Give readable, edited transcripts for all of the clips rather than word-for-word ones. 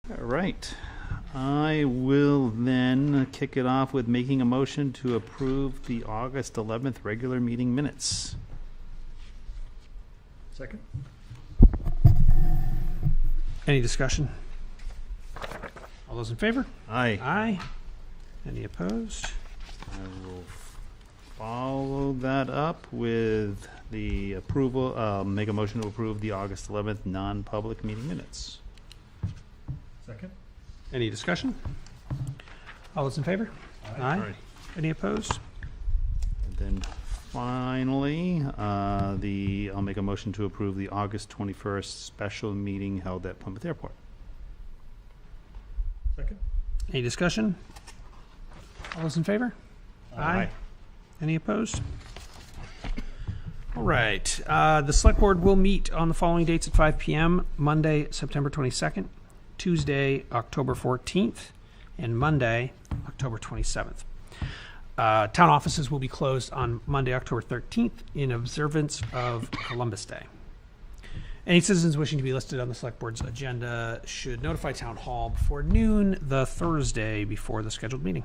All right. I will then kick it off with making a motion to approve the August 11th regular meeting minutes. Second. Any discussion? All those in favor? Aye. Aye. Any opposed? I will follow that up with the approval, make a motion to approve the August 11th non-public meeting minutes. Second. Any discussion? All those in favor? Aye. Any opposed? And then finally, I'll make a motion to approve the August 21st special meeting held at Plymouth Airport. Second. Any discussion? All those in favor? Aye. Any opposed? All right. The select board will meet on the following dates at 5 p.m. Monday, September 22nd, Tuesday, October 14th, and Monday, October 27th. Town offices will be closed on Monday, October 13th in observance of Columbus Day. Any citizens wishing to be listed on the select board's agenda should notify town hall before noon the Thursday before the scheduled meeting.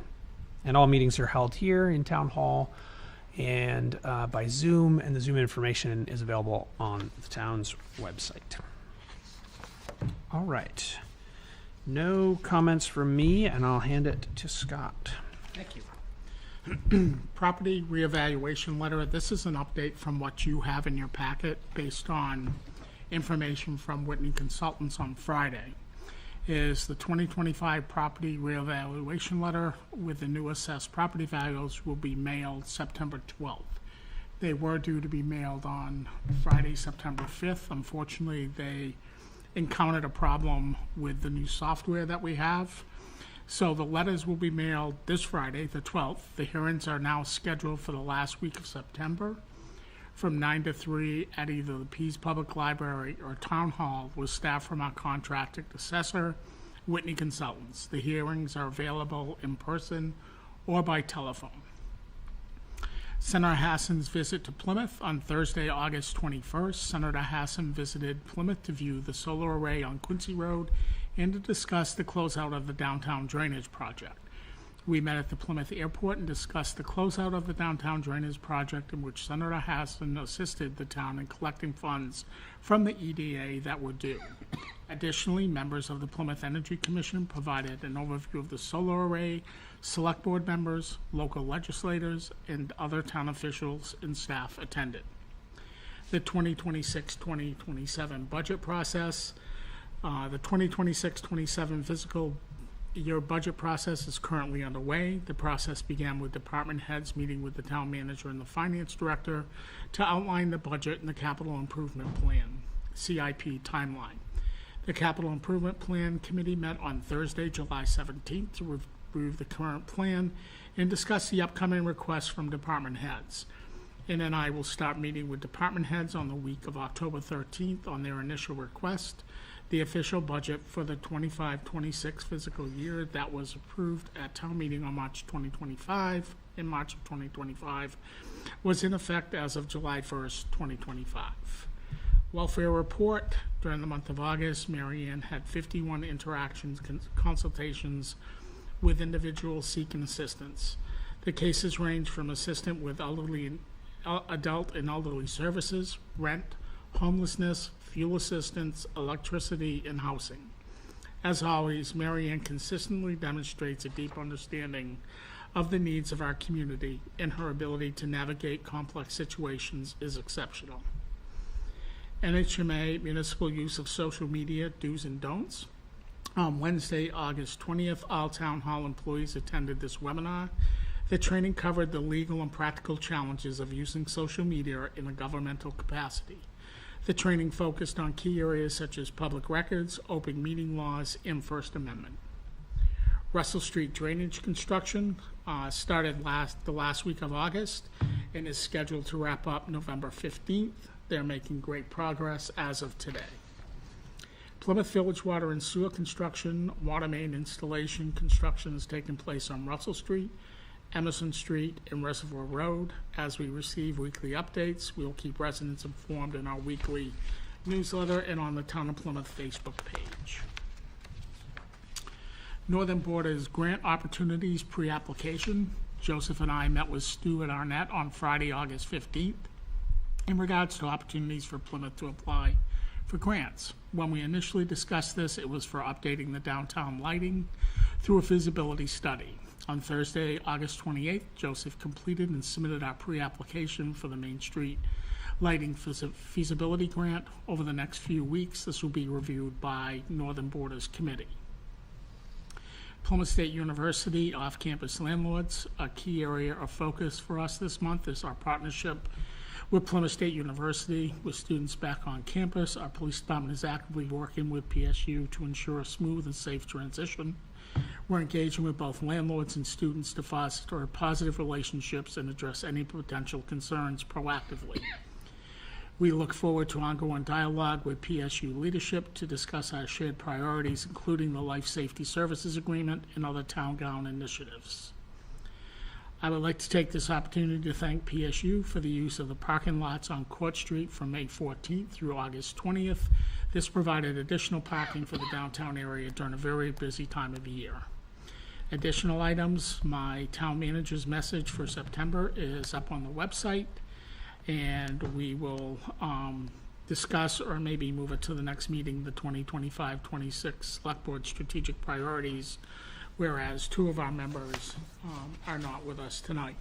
And all meetings are held here in town hall and by Zoom, and the Zoom information is available on the town's website. All right. No comments from me, and I'll hand it to Scott. Thank you. Property reevaluation letter. This is an update from what you have in your packet based on information from Whitney Consultants on Friday. Is the 2025 property reevaluation letter with the new assessed property values will be mailed September 12th. They were due to be mailed on Friday, September 5th. Unfortunately, they encountered a problem with the new software that we have. So the letters will be mailed this Friday, the 12th. The hearings are now scheduled for the last week of September from 9 to 3 at either the Pease Public Library or Town Hall with staff from our contracted assessor, Whitney Consultants. The hearings are available in person or by telephone. Senator Hassan's visit to Plymouth on Thursday, August 21st. Senator Hassan visited Plymouth to view the solar array on Quincy Road and to discuss the closeout of the downtown drainage project. We met at the Plymouth Airport and discussed the closeout of the downtown drainage project, in which Senator Hassan assisted the town in collecting funds from the EDA that were due. Additionally, members of the Plymouth Energy Commission provided an overview of the solar array. Select board members, local legislators, and other town officials and staff attended. The 2026-2027 budget process. The 2026-27 fiscal year budget process is currently underway. The process began with department heads meeting with the town manager and the finance director to outline the budget and the capital improvement plan, CIP timeline. The capital improvement plan committee met on Thursday, July 17th to review the current plan and discuss the upcoming requests from department heads. And then I will start meeting with department heads on the week of October 13th on their initial request. The official budget for the 25-26 fiscal year that was approved at town meeting on March 2025, in March of 2025, was in effect as of July 1st, 2025. Welfare report. During the month of August, Mary Ann had 51 interactions, consultations with individuals seeking assistance. The cases range from assistant with adult and elderly services, rent, homelessness, fuel assistance, electricity, and housing. As always, Mary Ann consistently demonstrates a deep understanding of the needs of our community, and her ability to navigate complex situations is exceptional. NHMA municipal use of social media do's and don'ts. On Wednesday, August 20th, all town hall employees attended this webinar. The training covered the legal and practical challenges of using social media in a governmental capacity. The training focused on key areas such as public records, open meeting laws, and First Amendment. Russell Street drainage construction started the last week of August and is scheduled to wrap up November 15th. They're making great progress as of today. Plymouth Village water and sewer construction, water main installation construction is taking place on Russell Street, Emerson Street, and Reservoir Road. As we receive weekly updates, we'll keep residents informed in our weekly newsletter and on the Town of Plymouth Facebook page. Northern Borders Grant Opportunities Pre-Application. Joseph and I met with Stu at Arnett on Friday, August 15th, in regards to opportunities for Plymouth to apply for grants. When we initially discussed this, it was for updating the downtown lighting through a feasibility study. On Thursday, August 28th, Joseph completed and submitted our pre-application for the Main Street Lighting Feasibility Grant. Over the next few weeks, this will be reviewed by Northern Borders Committee. Plymouth State University off-campus landlords. A key area of focus for us this month is our partnership with Plymouth State University. With students back on campus, our police department is actively working with PSU to ensure a smooth and safe transition. We're engaging with both landlords and students to foster positive relationships and address any potential concerns proactively. We look forward to ongoing dialogue with PSU leadership to discuss our shared priorities, including the Life Safety Services Agreement and other town-gown initiatives. I would like to take this opportunity to thank PSU for the use of the parking lots on Court Street from May 14th through August 20th. This provided additional parking for the downtown area during a very busy time of the year. Additional items, my town manager's message for September is up on the website, and we will discuss or maybe move it to the next meeting, the 2025-26 Select Board Strategic Priorities, whereas two of our members are not with us tonight.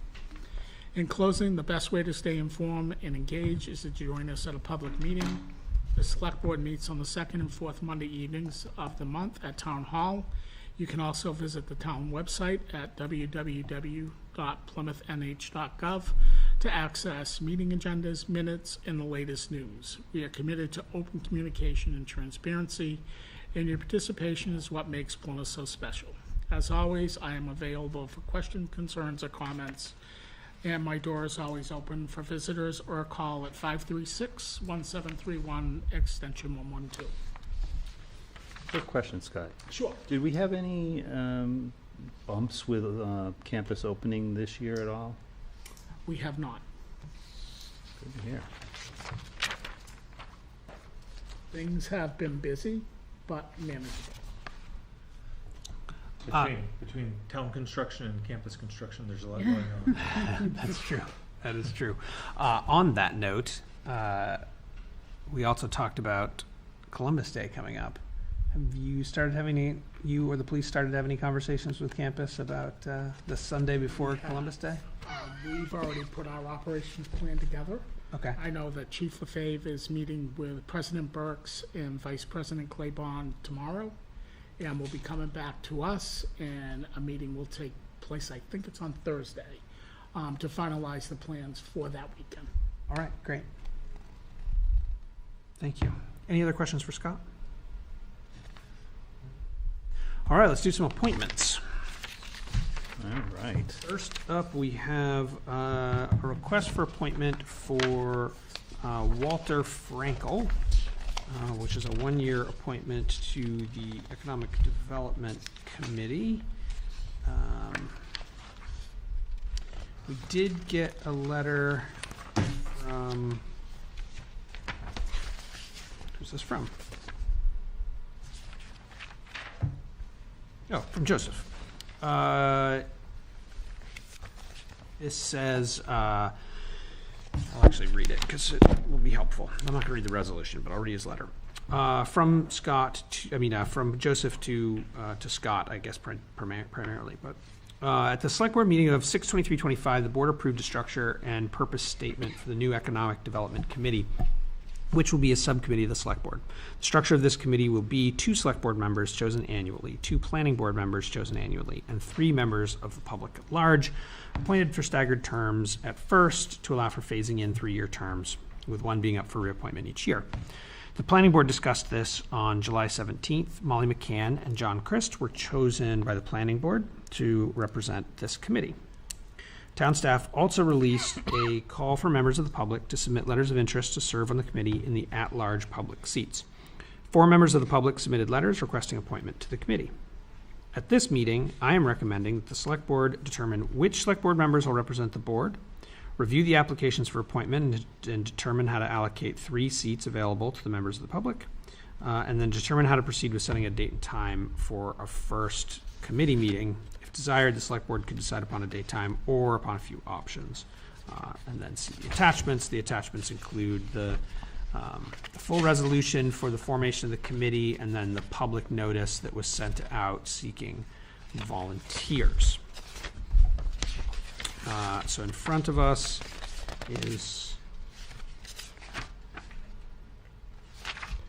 In closing, the best way to stay informed and engaged is to join us at a public meeting. The Select Board meets on the second and fourth Monday evenings of the month at Town Hall. You can also visit the town website at www.plymouthnh.gov to access meeting agendas, minutes, and the latest news. We are committed to open communication and transparency, and your participation is what makes Plymouth so special. As always, I am available for questions, concerns, or comments, and my door is always open for visitors or a call at 536-1731, extension 112. Quick question, Scott. Sure. Did we have any bumps with campus opening this year at all? We have not. Good to hear. Things have been busy, but manageable. Between town construction and campus construction, there's a lot going on. That's true. That is true. On that note, we also talked about Columbus Day coming up. Have you started having you or the police started to have any conversations with campus about the Sunday before Columbus Day? We've already put our operations plan together. Okay. I know that Chief Lefebvre is meeting with President Burks and Vice President Claiborne tomorrow, and will be coming back to us, and a meeting will take place, I think it's on Thursday, to finalize the plans for that weekend. All right, great. Thank you. Any other questions for Scott? All right, let's do some appointments. All right. First up, we have a request for appointment for Walter Frankel, which is a one-year appointment to the Economic Development Committee. We did get a letter from, who's this from? Oh, from Joseph. This says, I'll actually read it because it will be helpful. I'm not going to read the resolution, but I'll read his letter. From Scott, from Joseph to Scott, I guess primarily. But at the Select Board meeting of 6/23/25, the board approved a structure and purpose statement for the new Economic Development Committee, which will be a subcommittee of the Select Board. The structure of this committee will be 2 Select Board members chosen annually, 2 Planning Board members chosen annually, and 3 members of the public at large, appointed for staggered terms at first to allow for phasing in 3-year terms, with one being up for reappointment each year. The Planning Board discussed this on July 17th. Molly McCann and John Christ were chosen by the Planning Board to represent this committee. Town staff also released a call for members of the public to submit letters of interest to serve on the committee in the at-large public seats. 4 members of the public submitted letters requesting appointment to the committee. At this meeting, I am recommending that the Select Board determine which Select Board members will represent the board, review the applications for appointment and determine how to allocate 3 seats available to the members of the public, and then determine how to proceed with setting a date and time for a first committee meeting. If desired, the select board could decide upon a date, time, or upon a few options. And then see the attachments. The attachments include the full resolution for the formation of the committee, and then the public notice that was sent out seeking volunteers. So in front of us is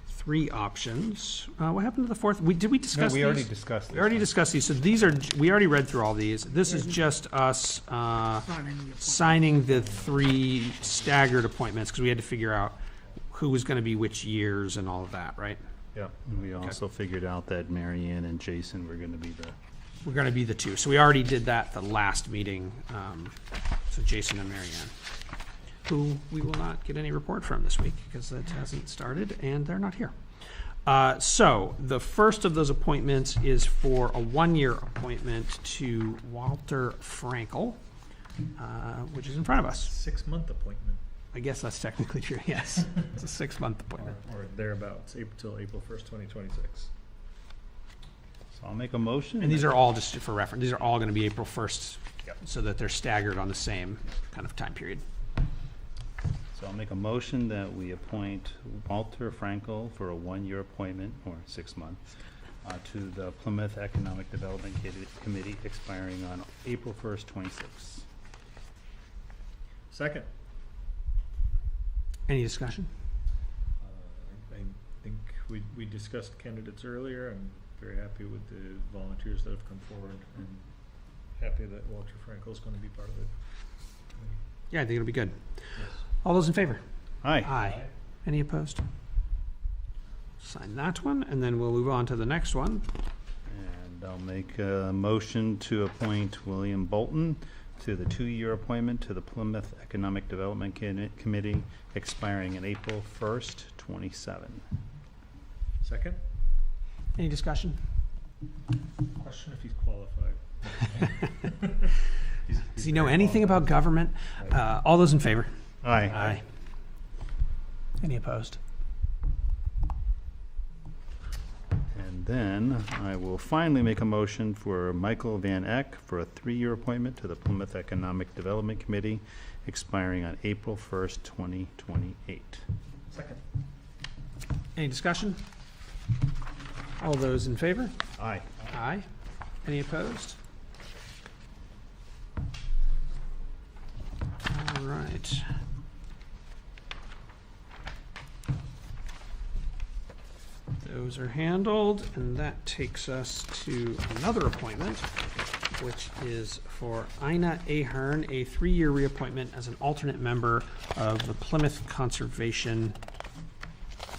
3 options. What happened to the fourth? Did we discuss these? We already discussed this. We already discussed these. So these are, we already read through all these. This is just us signing the 3 staggered appointments, because we had to figure out who was going to be which years and all of that, right? Yeah. And we also figured out that Mary Ann and Jason were going to be We're going to be the 2. So we already did that the last meeting. So Jason and Mary Ann, who we will not get any report from this week because it hasn't started and they're not here. So the first of those appointments is for a 1-year appointment to Walter Frankel, which is in front of us. 6-month appointment. I guess that's technically true, yes. It's a 6-month appointment. Or thereabouts, till April 1st, 2026. So I'll make a motion. And these are all, just for reference, these are all going to be April 1st, Yep. so that they're staggered on the same kind of time period. So I'll make a motion that we appoint Walter Frankel for a 1-year appointment, or 6 months, to the Plymouth Economic Development Committee expiring on April 1st, 26. Second. Any discussion? I think we discussed candidates earlier. I'm very happy with the volunteers that have come forward, and happy that Walter Frankel is going to be part of it. Yeah, I think it'll be good. Yes. All those in favor? Aye. Aye. Any opposed? Sign that one, and then we'll move on to the next one. And I'll make a motion to appoint William Bolton to the 2-year appointment to the Plymouth Economic Development Committee expiring in April 1st, 27. Second. Any discussion? Question if he's qualified. Does he know anything about government? All those in favor? Aye. Aye. Any opposed? And then I will finally make a motion for Michael Van Eck for a 3-year appointment to the Plymouth Economic Development Committee expiring on April 1st, 2028. Second. Any discussion? All those in favor? Aye. Aye. Any opposed? All right. Those are handled, and that takes us to another appointment, which is for Ina Ahern, a 3-year reappointment as an alternate member of the Plymouth Conservation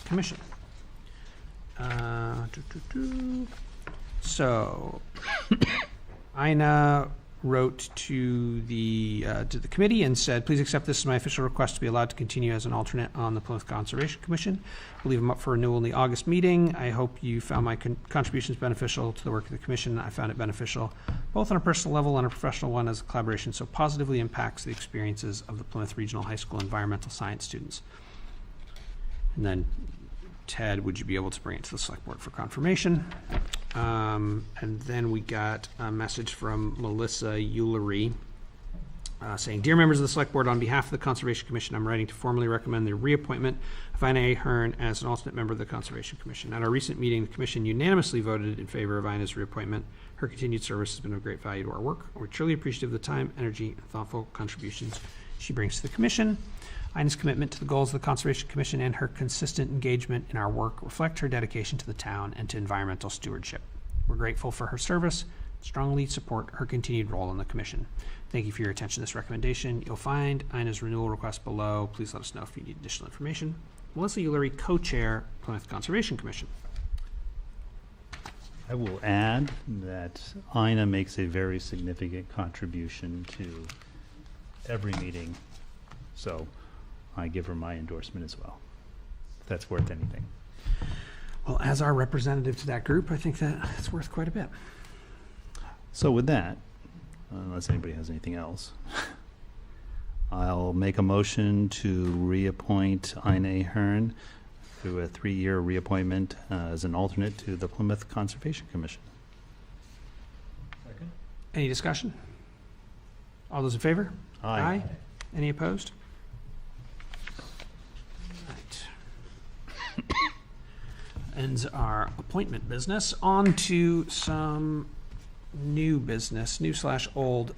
Commission. So, Ina wrote to the committee and said, please accept this as my official request to be allowed to continue as an alternate on the Plymouth Conservation Commission. We'll leave them up for renewal in the August meeting. I hope you found my contributions beneficial to the work of the commission. I found it beneficial both on a personal level and a professional one, as collaboration so positively impacts the experiences of the Plymouth Regional High School environmental science students. And then, Ted, would you be able to bring it to the select board for confirmation? And then we got a message from Melissa Eulery saying, dear members of the select board, on behalf of the Conservation Commission, I'm writing to formally recommend the reappointment of Ina Ahern as an alternate member of the Conservation Commission. At our recent meeting, the commission unanimously voted in favor of Ina's reappointment. Her continued service has been of great value to our work. We're truly appreciative of the time, energy, and thoughtful contributions she brings to the commission. Ina's commitment to the goals of the Conservation Commission and her consistent engagement in our work reflect her dedication to the town and to environmental stewardship. We're grateful for her service, strongly support her continued role in the commission. Thank you for your attention to this recommendation. You'll find Ina's renewal request below. Please let us know if you need additional information. Melissa Eulery, co-chair, Plymouth Conservation Commission. I will add that Ina makes a very significant contribution to every meeting, so I give her my endorsement as well, if that's worth anything. Well, as our representative to that group, I think that it's worth quite a bit. So with that, unless anybody has anything else, I'll make a motion to reappoint Ina Hearn through a 3-year reappointment as an alternate to the Plymouth Conservation Commission. Second? Any discussion? All those in favor? Aye. Any opposed? Right. Ends our appointment business. On to some new business, new/old.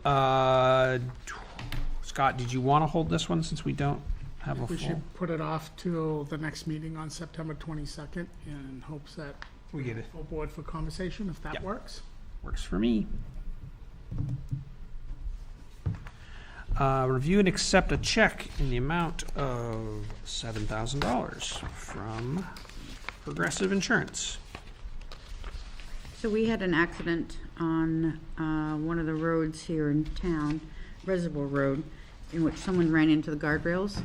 Scott, did you want to hold this one since we don't have a We full? should put it off till the next meeting on September 22nd in hopes that We get it. full board for conversation, if that Yep. works. Works for me. Review and accept a check in the amount of $7,000 from Progressive Insurance. So we had an accident on one of the roads here in town, Reservoir Road, in which someone ran into the guardrails.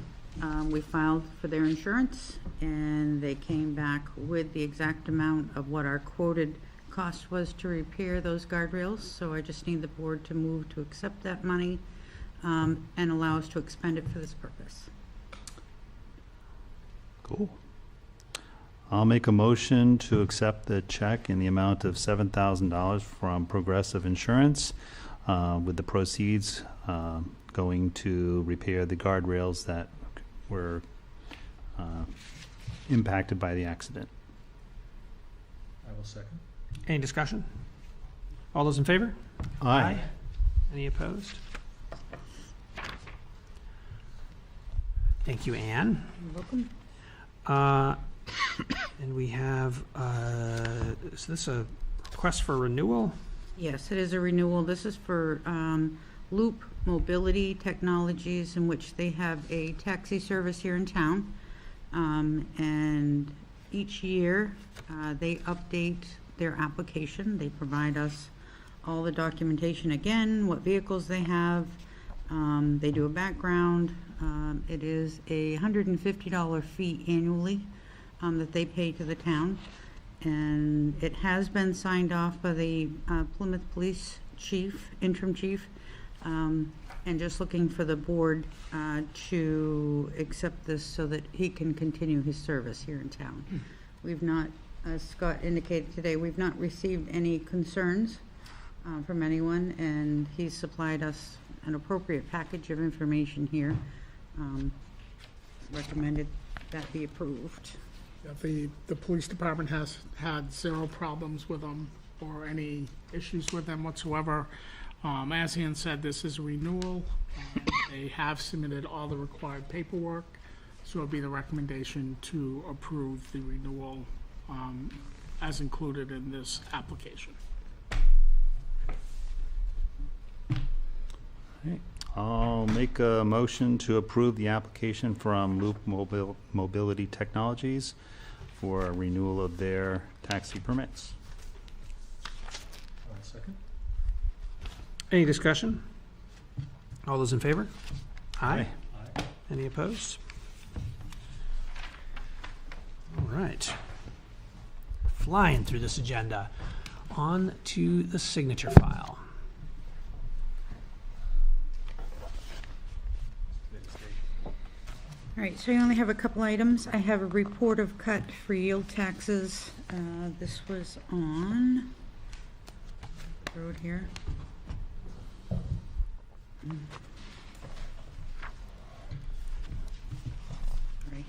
We filed for their insurance, and they came back with the exact amount of what our quoted cost was to repair those guardrails. So I just need the board to move to accept that money and allow us to expend it for this purpose. Cool. I'll make a motion to accept the check in the amount of $7,000 from Progressive Insurance, with the proceeds going to repair the guardrails that were impacted by the accident. I will second. Any discussion? All those in favor? Aye. Any opposed? Thank you, Anne. You're welcome. And we have, is this a request for renewal? Yes, it is a renewal. This is for Loop Mobility Technologies, in which they have a taxi service here in town. And each year, they update their application. They provide us all the documentation again, what vehicles they have. They do a background. It is a $150 fee annually that they pay to the town. And it has been signed off by the Plymouth Police Chief, interim chief, and just looking for the board to accept this so that he can continue his service here in town. We've not, as Scott indicated today, we've not received any concerns from anyone, and he's supplied us an appropriate package of information here. Recommended that be approved. Yeah, the police department has had 0 problems with them or any issues with them whatsoever. As Ann said, this is a renewal. They have submitted all the required paperwork, so it'll be the recommendation to approve the renewal as included in this application. I'll make a motion to approve the application from Loop Mobility Technologies for a renewal of their taxi permits. I'll second. Any discussion? All those in favor? Aye. Aye. Any opposed? All right. Flying through this agenda. On to the signature file. All right, so I only have a couple items. I have a report of cut for yield taxes. This was on the road here. Right.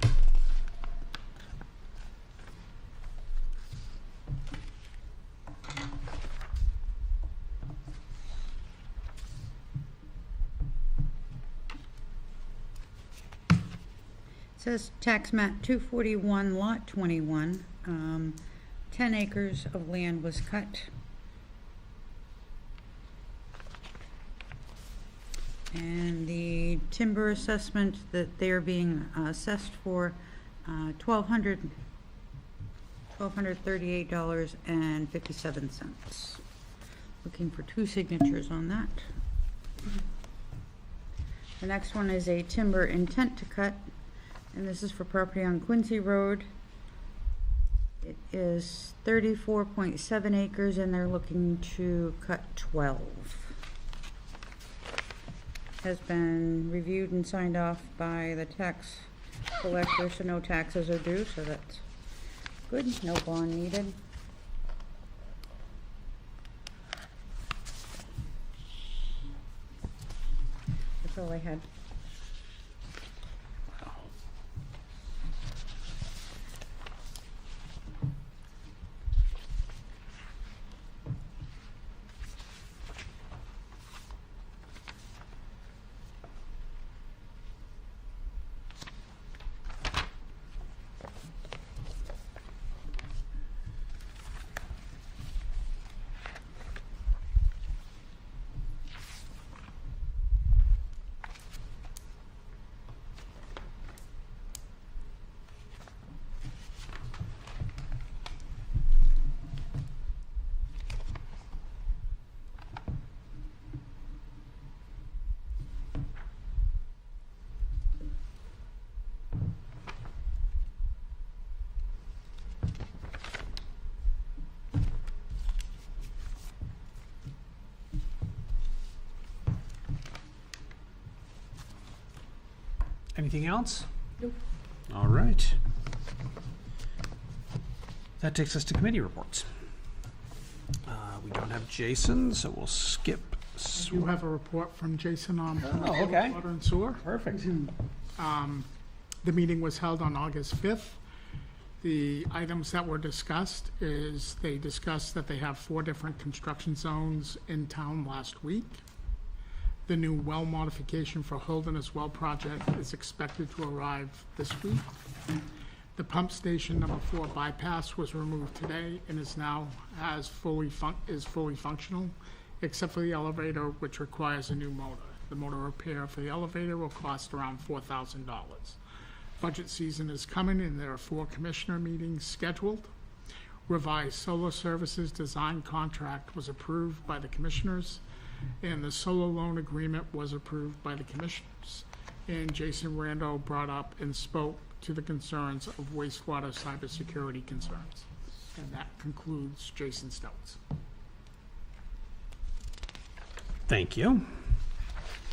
Says tax map 241, lot 21, 10 acres of land was cut. And the timber assessment that they're being assessed for, $1,238.57. Looking for 2 signatures on that. The next one is a timber intent to cut, and this is for property on Quincy Road. It is 34.7 acres, and they're looking to cut 12. has been reviewed and signed off by the tax collector, so no taxes are due, so that's good. No bond needed. That's all I had. Anything else? Nope. All right. That takes us to committee reports. We don't have Jason, so we'll skip. You have a report from Jason on Oh, okay. water and sewer. Perfect. The meeting was held on August 5th. The items that were discussed is they discussed that they have 4 different construction zones in town last week. The new well modification for Holderness Well project is expected to arrive this week. The pump station number 4 bypass was removed today and is now fully functional, except for the elevator, which requires a new motor. The motor repair for the elevator will cost around $4,000. Budget season is coming and there are 4 commissioner meetings scheduled. Revised solar services design contract was approved by the commissioners, and the solar loan agreement was approved by the commissioners. And Jason Rando brought up and spoke to the concerns of wastewater cybersecurity concerns. And that concludes Jason's notes. Thank you.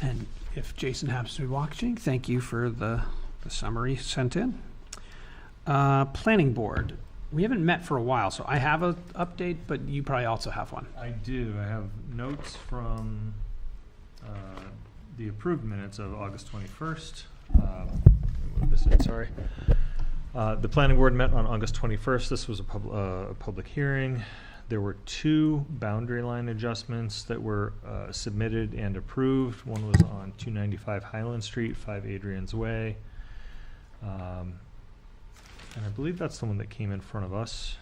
And if Jason happens to be watching, thank you for the summary sent in. Planning board. We haven't met for a while, so I have an update, but you probably also have one. I do. I have notes from the approved minutes of August 21st. Move this in, sorry. The planning board met on August 21st. This was a public hearing. There were 2 boundary line adjustments that were submitted and approved. One was on 295 Highland Street, 5 Adrian's Way. And I believe that's the one that came in front of us.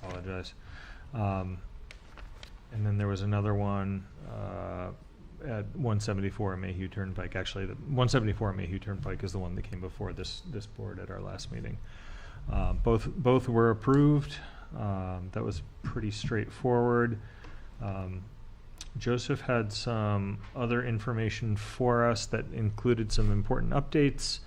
Apologize. And then there was another one at 174 Mayhew Turnpike. Actually, the 174 Mayhew Turnpike is the one that came before this board at our last meeting. Both were approved. That was pretty straightforward. Joseph had some other information for us that included some important updates.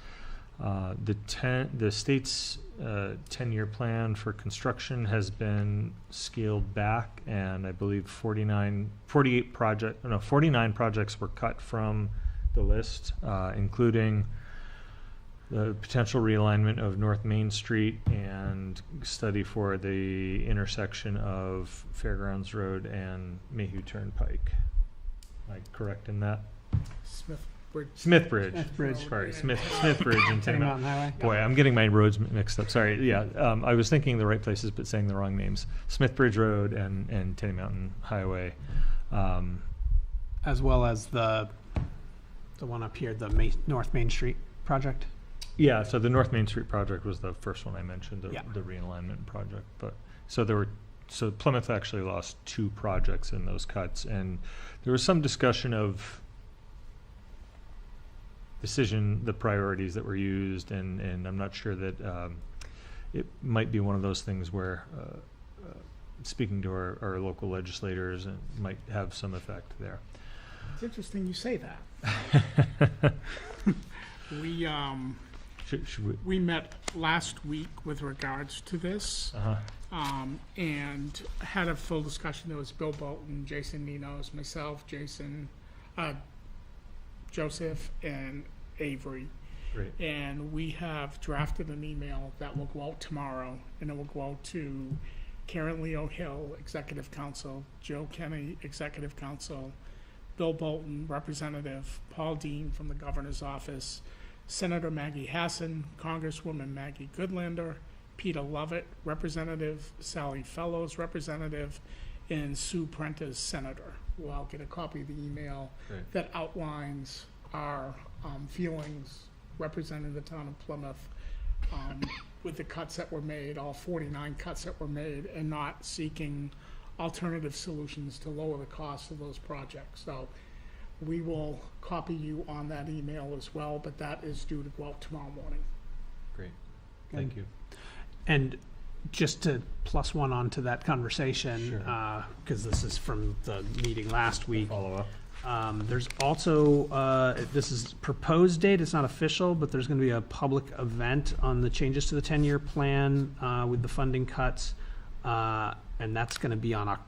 The state's 10-year plan for construction has been scaled back, and I believe 49 projects were cut from the list, including the potential realignment of North Main Street and study for the intersection of Fairgrounds Road and Mayhew Turnpike. Am I correct in that? Smith Bridge. Smith Bridge. Sorry, Smith Bridge and Tenny Mountain Highway. Boy, I'm getting my roads mixed up. Sorry. Yeah, I was thinking the right places but saying the wrong names. Smith Bridge Road and Tenny Mountain Highway. As well as the one up here, the North Main Street project. Yeah, so the North Main Street project was the first one I mentioned, the Yeah. realignment project. But so Plymouth actually lost 2 projects in those cuts, and there was some discussion of the priorities that were used, and I'm not sure that it might be one of those things where speaking to our local legislators might have some effect there. It's interesting you say that. Should we? We met last week with regards to this, and had a full discussion. There was Bill Bolton, Jason Ninos, myself, Jason, Joseph, and Avery. Great. And we have drafted an email that will go out tomorrow, and it will go out to Karen Leo Hill, Executive Counsel, Joe Kenny, Executive Counsel, Bill Bolton, Representative, Paul Dean from the Governor's Office, Senator Maggie Hassan, Congresswoman Maggie Goodlander, Peter Lovett, Representative, Sally Fellows, Representative, and Sue Prentice, Senator. Well, I'll get a copy of the email Great. that outlines our feelings representing the town of Plymouth with the cuts that were made, all 49 cuts that were made, and not seeking alternative solutions to lower the cost of those projects. So we will copy you on that email as well, but that is due to go out tomorrow morning. Great. Thank you. And just to plus one onto that conversation, Sure. because this is from the meeting last week. Follow up. There's also, this is proposed date, it's not official, but there's going to be a public event on the changes to the 10-year plan with the funding cuts. And that's going to be on,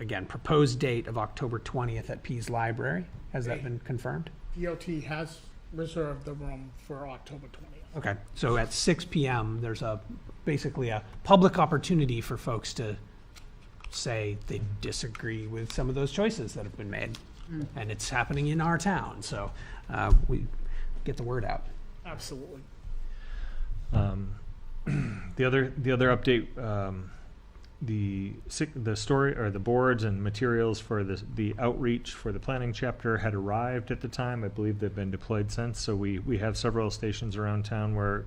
again, proposed date of October 20th at Pease Library. Has that been confirmed? DOT has reserved the room for October 20th. Okay, so at 6 p.m., there's basically a public opportunity for folks to say they disagree with some of those choices that have been made. And it's happening in our town, so we get the word out. Absolutely. The other update, the story or the boards and materials for the outreach for the planning chapter had arrived at the time. I believe they've been deployed since. So we have several stations around town where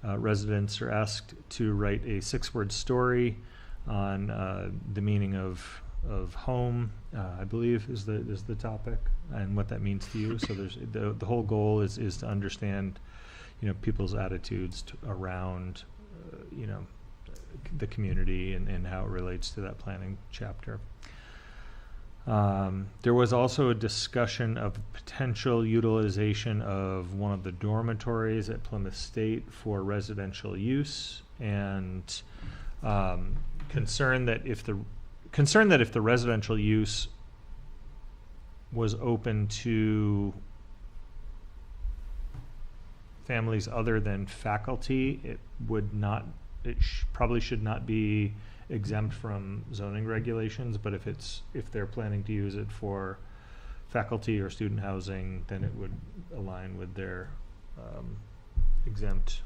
residents are asked to write a 6-word story on the meaning of home, I believe is the topic, and what that means to you. So there's the whole goal is to understand, people's attitudes around, the community and how it relates to that planning chapter. There was also a discussion of potential utilization of one of the dormitories at Plymouth State for residential use, and concern that if the residential use was open to families other than faculty, it would not. Probably should not be exempt from zoning regulations, but if they're planning to use it for faculty or student housing, then it would align with their exempt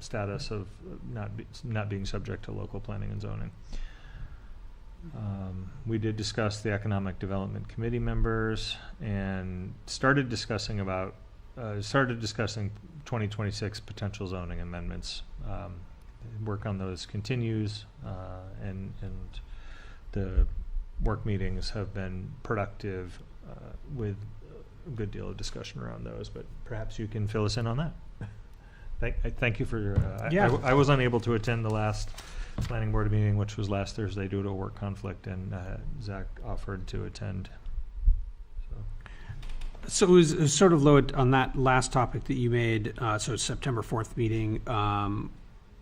status of not being subject to local planning and zoning. We did discuss the Economic Development Committee members and started discussing 2026 potential zoning amendments. Work on those continues, and the work meetings have been productive with a good deal of discussion around those, but perhaps you can fill us in on that. Thank you for your, I was unable to attend the last planning board meeting, which was last Thursday due to a work conflict, and Zach offered to attend. So it was sort of low on that last topic that you made, so it's September 4th meeting.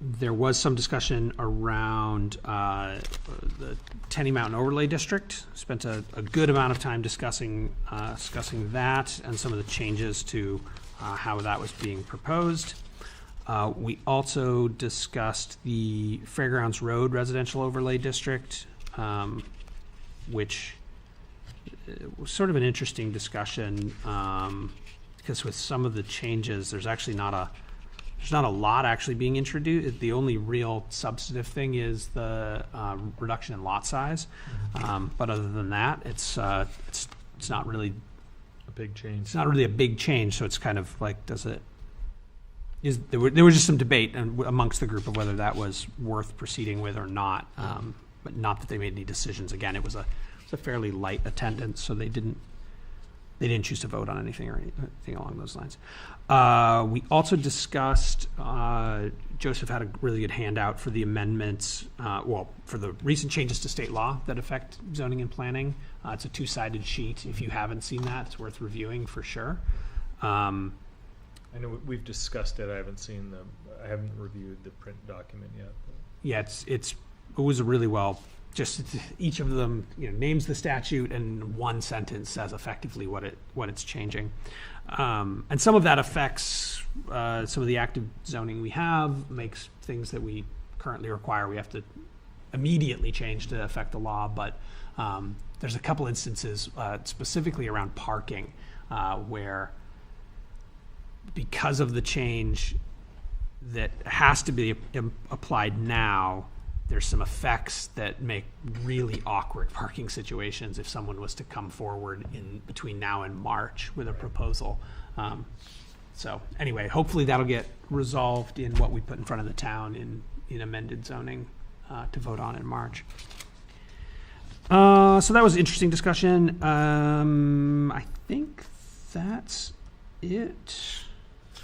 There was some discussion around the Tenny Mountain Overlay District. Spent a good amount of time discussing that and some of the changes to how that was being proposed. We also discussed the Fairgrounds Road Residential Overlay District, which was sort of an interesting discussion because with some of the changes, there's not a lot actually being introduced. The only real substantive thing is the reduction in lot size, but other than that, it's not really A big change. It's not really a big change. So it's kind of like, there was just some debate amongst the group of whether that was worth proceeding with or not, but not that they made any decisions. Again, it was a fairly light attendance, so they didn't choose to vote on anything or anything along those lines. We also discussed, Joseph had a really good handout for the amendments, for the recent changes to state law that affect zoning and planning. It's a 2-sided sheet. If you haven't seen that, it's worth reviewing for sure. I know we've discussed it. I haven't reviewed the print document yet. Yeah, it was really well. Just each of them, names the statute, and one sentence says effectively what it's changing. And some of that affects some of the active zoning we have, makes things that we currently require we have to immediately change to affect the law. But there's a couple instances specifically around parking where, because of the change that has to be applied now, there's some effects that make really awkward parking situations if someone was to come forward in between now and March with a proposal. So anyway, hopefully that'll get resolved in what we put in front of the town in amended zoning to vote on in March. So that was interesting discussion. I think that's it.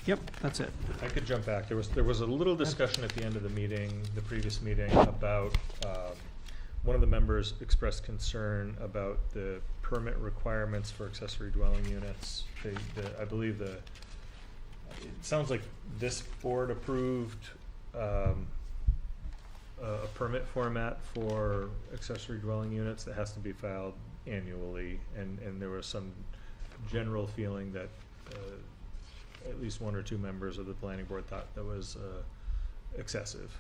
Yep, that's it. I could jump back. There was a little discussion at the end of the meeting, the previous meeting, about one of the members expressed concern about the permit requirements for accessory dwelling units. I believe it sounds like this board approved a permit format for accessory dwelling units that has to be filed annually, and there was some general feeling that at least one or two members of the planning board thought that was excessive.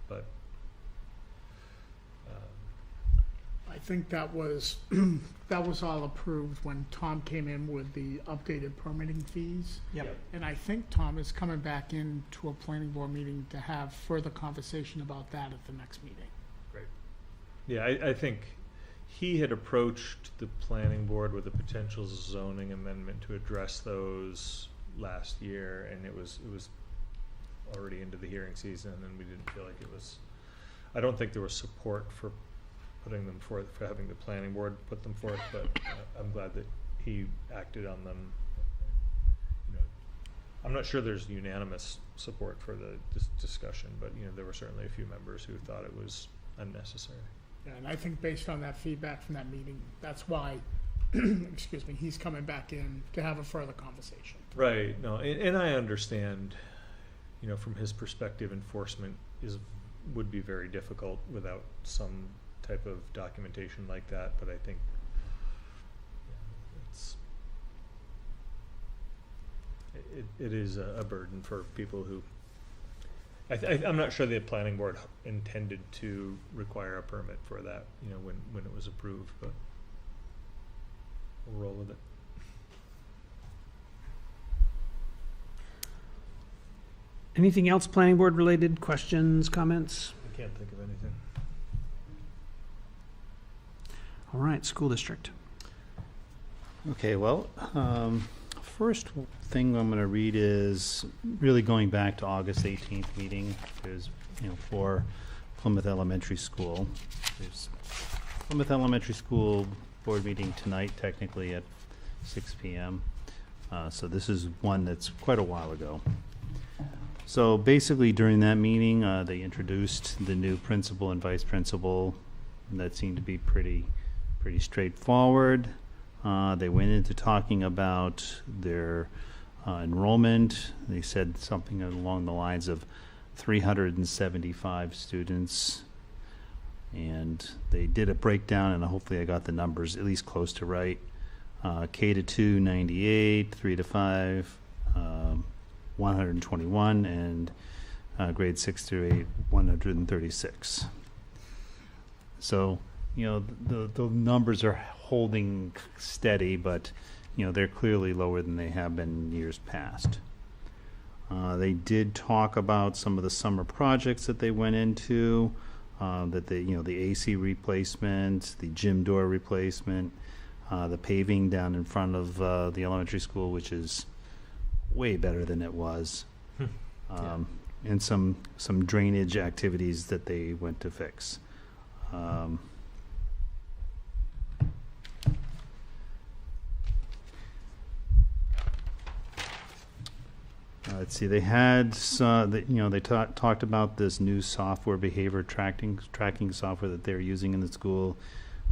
But I think that was all approved when Tom came in with the updated permitting fees. Yep. And I think Tom is coming back into a planning board meeting to have further conversation about that at the next meeting. great. Yeah, I think he had approached the planning board with a potential zoning amendment to address those last year, and it was already into the hearing season, and we didn't feel like it was. I don't think there was support for putting them forth, for having the planning board put them forth, but I'm glad that he acted on them. I'm not sure there's unanimous support for this discussion, but there were certainly a few members who thought it was unnecessary. Yeah, and I think based on that feedback from that meeting, that's why, excuse me, he's coming back in to have a further conversation. Right. No, and I understand, from his perspective, enforcement would be very difficult without some type of documentation like that. But I think it is a burden for people who. I'm not sure the planning board intended to require a permit for that, when it was approved, but we'll roll with it. Anything else planning board related? Questions, comments? I can't think of anything. All right, school district. Okay, well, first thing I'm going to read is really going back to August 18th meeting. There's, for Plymouth Elementary School. There's Plymouth Elementary School board meeting tonight, technically at 6 p.m. So this is one that's quite a while ago. So basically during that meeting, they introduced the new principal and vice principal, and that seemed to be pretty straightforward. They went into talking about their enrollment. They said something along the lines of 375 students, and they did a breakdown, and hopefully I got the numbers at least close to right. K to 2, 98, 3 to 5, 121, and grade 6 through 8, 136. So, the numbers are holding steady, but, they're clearly lower than they have been in years past. They did talk about some of the summer projects that they went into, that the AC replacement, the gym door replacement, the paving down in front of the elementary school, which is way better than it was, and some drainage activities that they went to fix. Let's see. They had they talked about this new software, behavior tracking software that they're using in the school.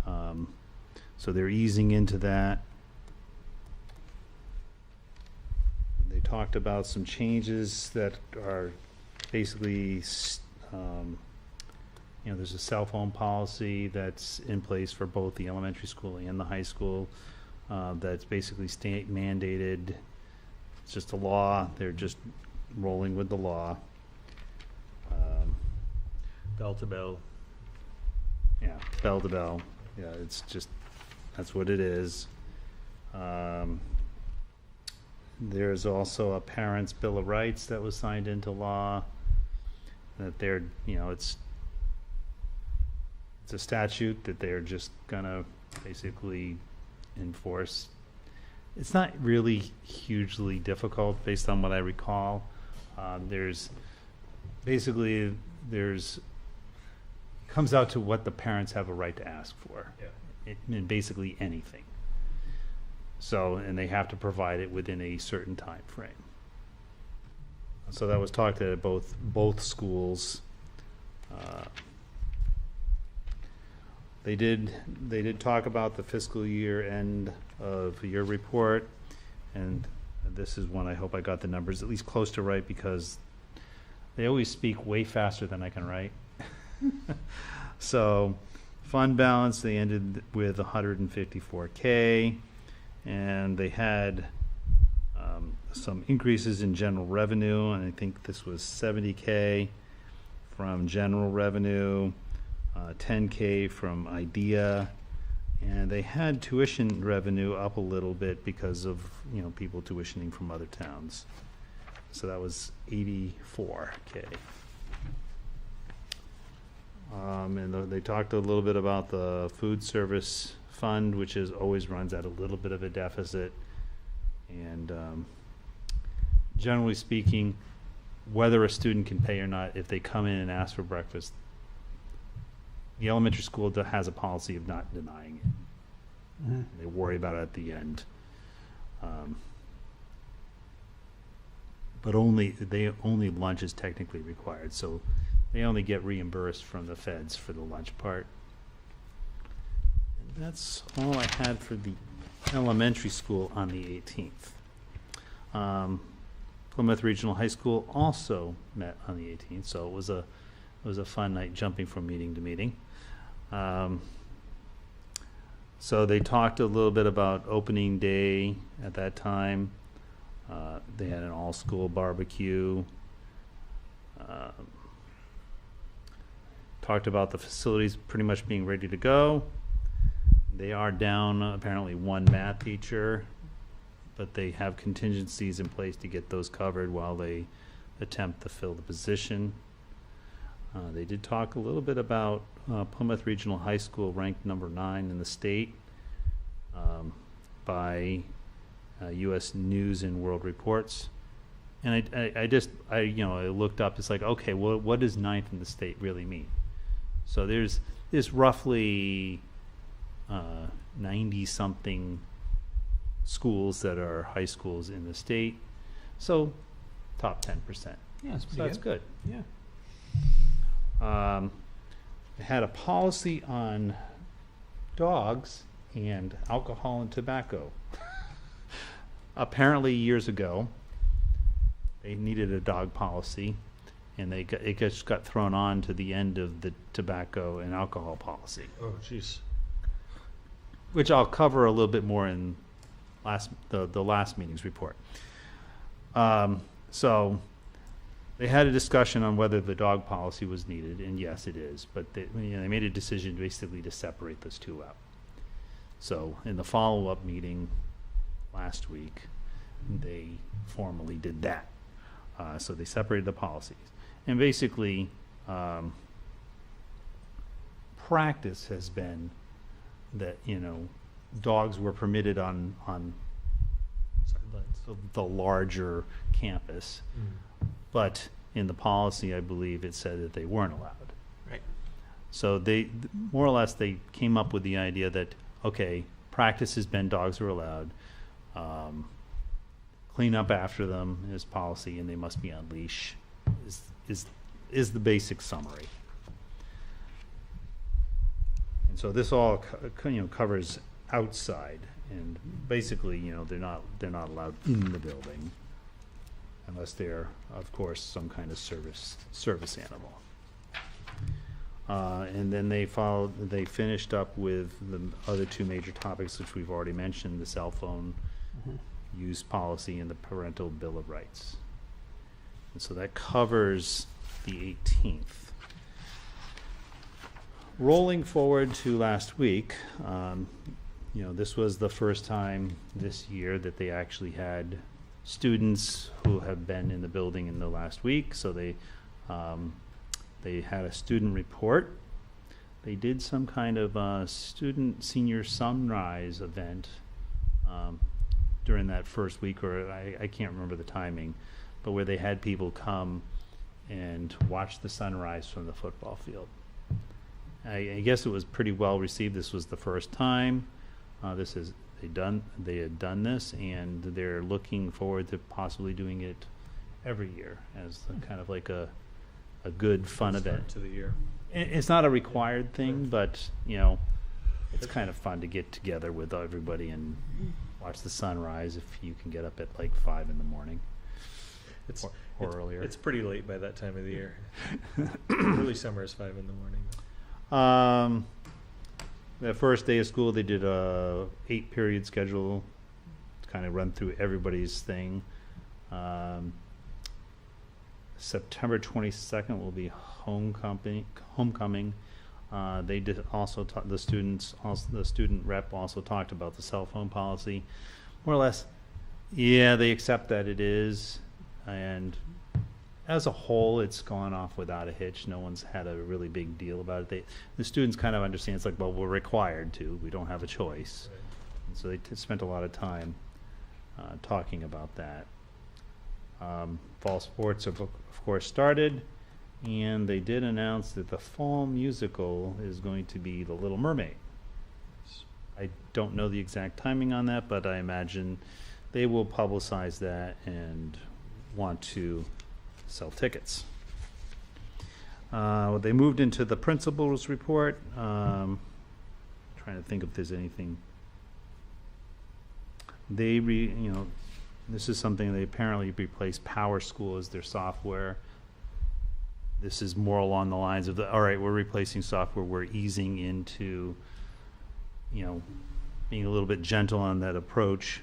So they're easing into that. They talked about some changes that are basically, there's a cell phone policy that's in place for both the elementary school and the high school. That's basically state mandated. It's just a law. They're just rolling with the law. Bell to bell. Yeah, bell to bell. Yeah, it's just, that's what it is. There's also a Parents' Bill of Rights that was signed into law, that they're, it's a statute that they're just gonna basically enforce. It's not really hugely difficult based on what I recall. Comes out to what the parents have a right to ask for. Yeah. And basically anything. So, and they have to provide it within a certain time frame. So that was talked at both schools. They did talk about the fiscal year end of your report, and this is one I hope I got the numbers at least close to right, because they always speak way faster than I can write. So, fund balance, they ended with 154K, and they had some increases in general revenue, and I think this was 70K from general revenue, 10K from IDEA, and they had tuition revenue up a little bit because of, people tuitioning from other towns. So that was 84K. And they talked a little bit about the food service fund, which always runs at a little bit of a deficit. And generally speaking, whether a student can pay or not, if they come in and ask for breakfast, the elementary school has a policy of not denying it. Mhm. They worry about it at the end. But only lunch is technically required, so they only get reimbursed from the feds for the lunch part. And that's all I had for the elementary school on the 18th. Plymouth Regional High School also met on the 18th, so it was a fun night jumping from meeting to meeting. So they talked a little bit about opening day at that time. They had an all-school barbecue. Talked about the facilities pretty much being ready to go. They are down apparently one math teacher, but they have contingencies in place to get those covered while they attempt to fill the position. They did talk a little bit about Plymouth Regional High School ranked number 9 in the state by U.S. News and World Reports. And I looked up, it's like, okay, well, what does 9th in the state really mean? So there's roughly 90-something schools that are high schools in the state. So top 10%. Yeah, that's So pretty that's good. Yeah. They had a policy on dogs and alcohol and tobacco. Apparently years ago, they needed a dog policy, and it just got thrown on to the end of the tobacco and alcohol policy, Oh, jeez. which I'll cover a little bit more in the last meeting's report. So they had a discussion on whether the dog policy was needed, and yes, it is. But they made a decision basically to separate those two out. So in the follow-up meeting last week, they formally did that. So they separated the policies. And basically, practice has been that, dogs were permitted on the larger campus. But in the policy, I believe it said that they weren't allowed. Right. So they, more or less, they came up with the idea that, okay, practice has been dogs are allowed. Clean up after them is policy, and they must be on leash, is the basic summary. And so this all covers outside, and basically, they're not allowed in the building. unless they're, of course, some kind of service animal. And then they finished up with the other two major topics, which we've already mentioned, the cell phone use policy and the parental bill of rights. And so that covers the 18th. Rolling forward to last week, this was the first time this year that they actually had students who have been in the building in the last week. So they had a student report. They did some kind of student senior sunrise event during that first week, or I can't remember the timing, but where they had people come and watch the sunrise from the football field. I guess it was pretty well received. This was the first time they had done this, and they're looking forward to possibly doing it every year as kind of like a good fun event to the year. It's not a required thing, but it's kind of fun to get together with everybody and watch the sunrise if you can get up at like 5 in the morning. It's or earlier. It's pretty late by that time of the year. Early summer is 5 in the morning. The first day of school, they did a 8-period schedule to kind of run through everybody's thing. September 22nd will be homecoming. They did also the student rep also talked about the cell phone policy, more or less. Yeah, they accept that it is, and as a whole, it's gone off without a hitch. No one's had a really big deal about it. The students kind of understand. It's like, well, we're required to. We don't have a choice. Right. And so they spent a lot of time talking about that. Fall sports, of course, started, and they did announce that the fall musical is going to be The Little Mermaid. I don't know the exact timing on that, but I imagine they will publicize that and want to sell tickets. They moved into the principal's report. Trying to think if there's anything. This is something they apparently replaced Power School as their software. This is more along the lines of all right, we're replacing software, we're easing into, being a little bit gentle on that approach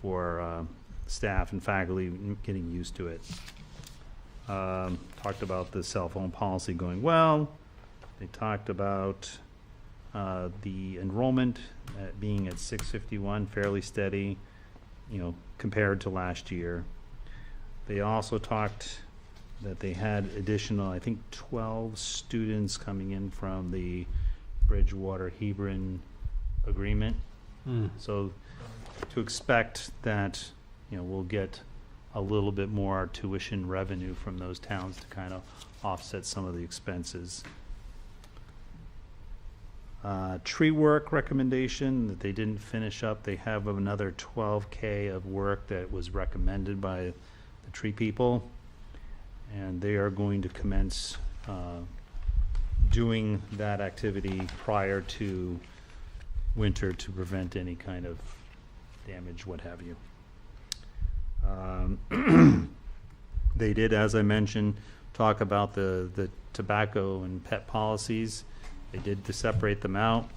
for staff and faculty getting used to it. Talked about the cell phone policy going well. They talked about the enrollment being at 651, fairly steady, compared to last year. They also talked that they had additional, I think, 12 students coming in from the Bridgewater-Hebron agreement. So to expect that, we'll get a little bit more tuition revenue from those towns to kind of offset some of the expenses. Tree work recommendation that they didn't finish up. They have another $12K of work that was recommended by the tree people, and they are going to commence doing that activity prior to winter to prevent any kind of damage, what have you. They did, as I mentioned, talk about the tobacco and pet policies. They did to separate them out.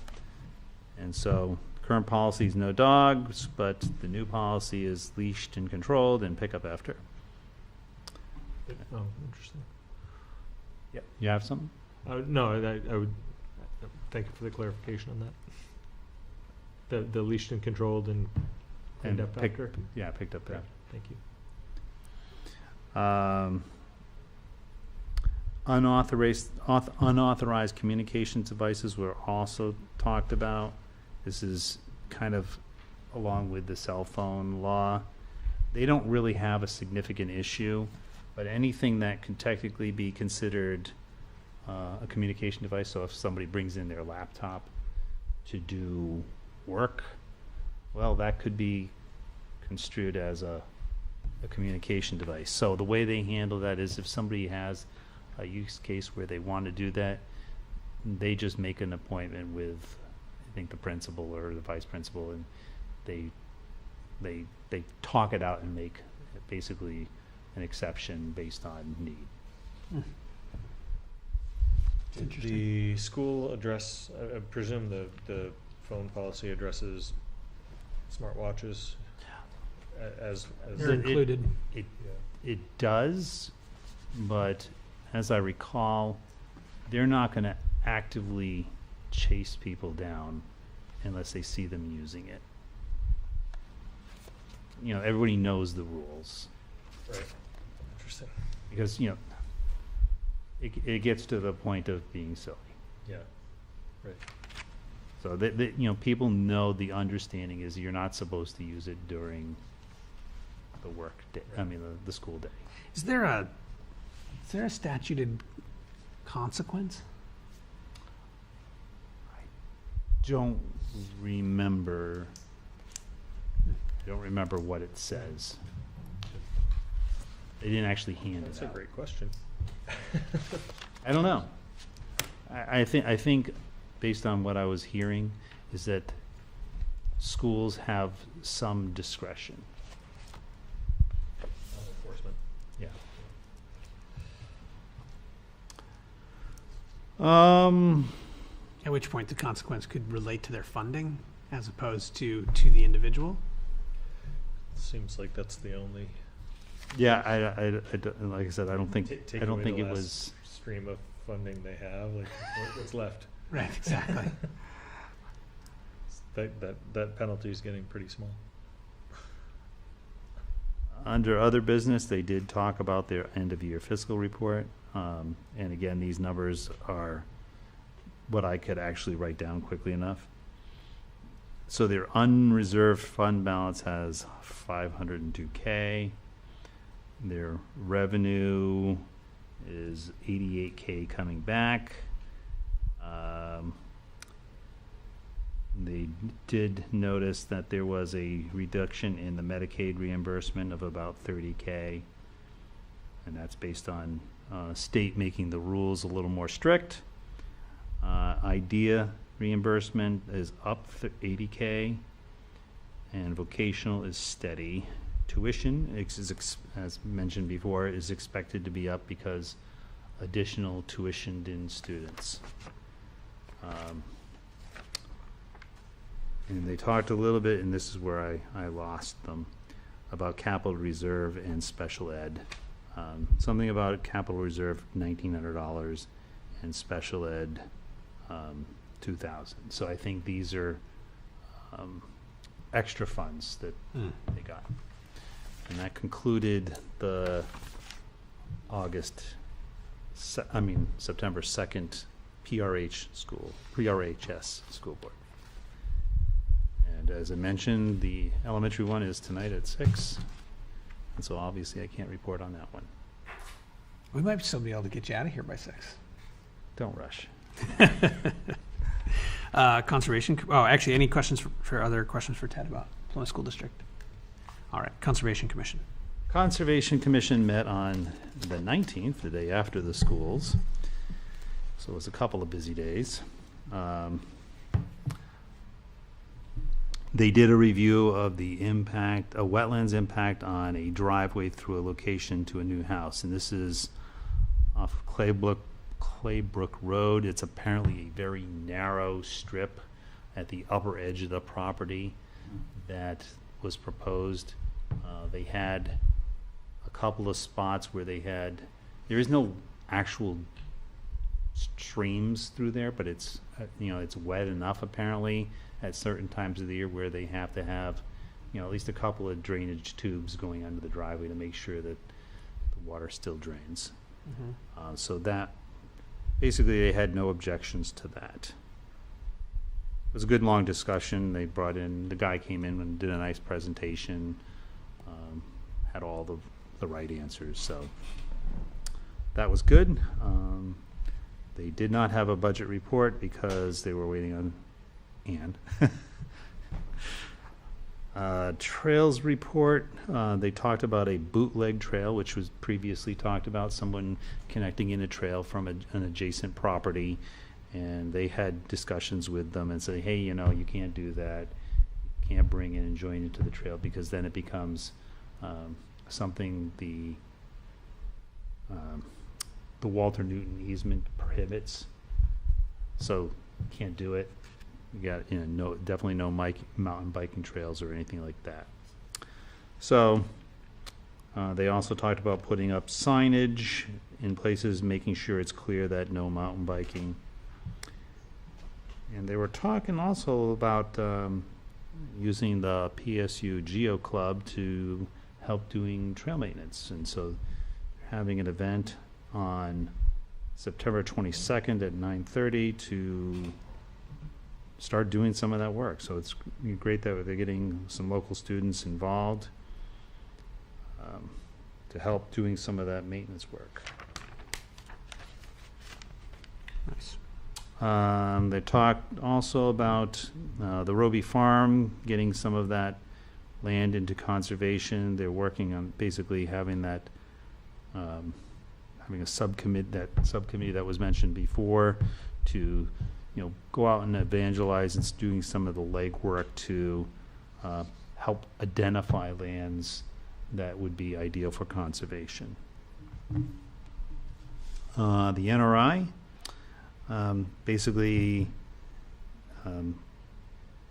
And so current policy is no dogs, but the new policy is leashed and controlled and pick up after. Oh, interesting. Yep. You have something? No, I would thank you for the clarification on that. The leashed and controlled and cleaned up after? Yeah, picked up Yeah, after. thank you. Unauthorized communications devices were also talked about. This is kind of along with the cell phone law. They don't really have a significant issue, but anything that can technically be considered a communication device, so if somebody brings in their laptop to do work, well, that could be construed as a communication device. So the way they handle that is if somebody has a use case where they want to do that, they just make an appointment with, I think, the principal or the vice principal, and they talk it out and make basically an exception based on need. It's interesting. The school address, I presume the phone policy addresses smartwatches as They're included. It does, but as I recall, they're not going to actively chase people down unless they see them using it. You know, everybody knows the rules right. Interesting. because, you know, it gets to the point of being silly. Yeah. Right. So you know, people know the understanding is you're not supposed to use it during the work day. I mean, the school day. Is there a statuted consequence? Don't remember. I don't remember what it says. They didn't actually hand That's it a out. great question. I don't know. I think based on what I was hearing is that schools have some discretion. Enforcement. Yeah. At which point the consequence could relate to their funding as opposed to the individual? Seems like that's the only Yeah, like I said, I don't think take I don't away think the it last was. stream of funding they have. Like what's left? Right, exactly. That penalty is getting pretty small. Under other business, they did talk about their end-of-year fiscal report. And again, these numbers are what I could actually write down quickly enough. So their unreserved fund balance has $502K. Their revenue is $88K coming back. They did notice that there was a reduction in the Medicaid reimbursement of about $30K, and that's based on state making the rules a little more strict. IDEA reimbursement is up $80K, and vocational is steady. Tuition, as mentioned before, is expected to be up because additional tuitioned-in students. And they talked a little bit, and this is where I lost them, about capital reserve and special ed. Something about capital reserve, $1,900, and special ed, $2,000. So I think these are extra funds that they got. And that concluded the September 2nd PRHS school board. And as I mentioned, the elementary one is tonight at 6. And so obviously I can't report on that one. We might still be able to get you out of here by 6. Don't rush. Conservation, actually, any questions other questions for Ted about Plymouth School District? All right, Conservation Commission. Conservation Commission met on the 19th, the day after the schools. So it was a couple of busy days. They did a review of the impact, a wetlands impact on a driveway through a location to a new house. And this is off of Claybrook Road. It's apparently a very narrow strip at the upper edge of the property that was proposed. They had a couple of spots where there is no actual streams through there, but it's wet enough apparently at certain times of the year where they have to have, at least a couple of drainage tubes going under the driveway to make sure that the water still drains. Mm-hmm. So that, basically they had no objections to that. It was a good long discussion. They brought in, the guy came in and did a nice presentation, had all the right answers, so that was good. They did not have a budget report because they were waiting on Ann. Trails report, they talked about a bootleg trail, which was previously talked about, someone connecting in a trail from an adjacent property, and they had discussions with them and say, hey, you can't do that, you can't bring in and join into the trail, because then it becomes something the the Walter Newton easement prohibits, so can't do it. You got, definitely no mountain biking trails or anything like that. So they also talked about putting up signage in places, making sure it's clear that no mountain biking. And they were talking also about using the PSU Geo Club to help doing trail maintenance. And so they're having an event on September 22nd at 9:30 to start doing some of that work. So it's great that they're getting some local students involved to help doing some of that maintenance work. Nice. They talked also about the Roby Farm, getting some of that land into conservation. They're working on basically having that, having a subcommittee that was mentioned before to, go out and evangelize and doing some of the legwork to help identify lands that would be ideal for conservation. The NRI, basically,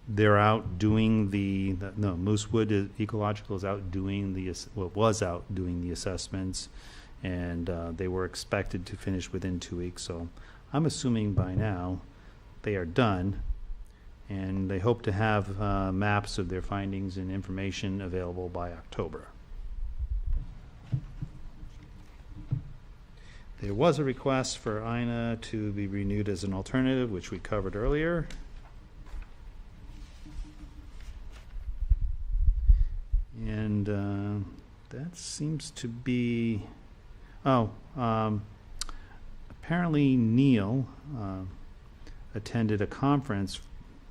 they're out doing Moosewood Ecological is out doing was out doing the assessments, and they were expected to finish within 2 weeks. So I'm assuming by now they are done, and they hope to have maps of their findings and information available by October. There was a request for INA to be renewed as an alternative, which we covered earlier. And that seems to be, apparently Neil attended a conference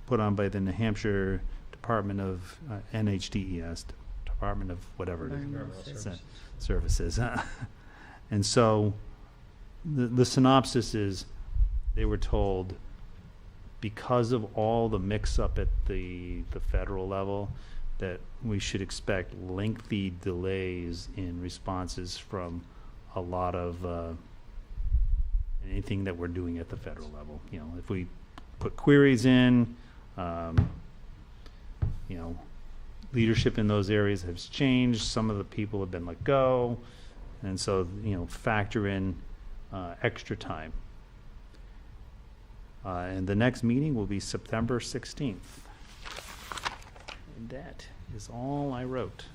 put on by the New Hampshire Department of NHDES, Department of whatever it is, Services. And so the synopsis is they were told, because of all the mix-up at the federal level, that we should expect lengthy delays in responses from a lot of anything that we're doing at the federal level. If we put queries in, leadership in those areas has changed. Some of the people have been let go. And so, factor in extra time. And the next meeting will be September 16th. And that is all I wrote.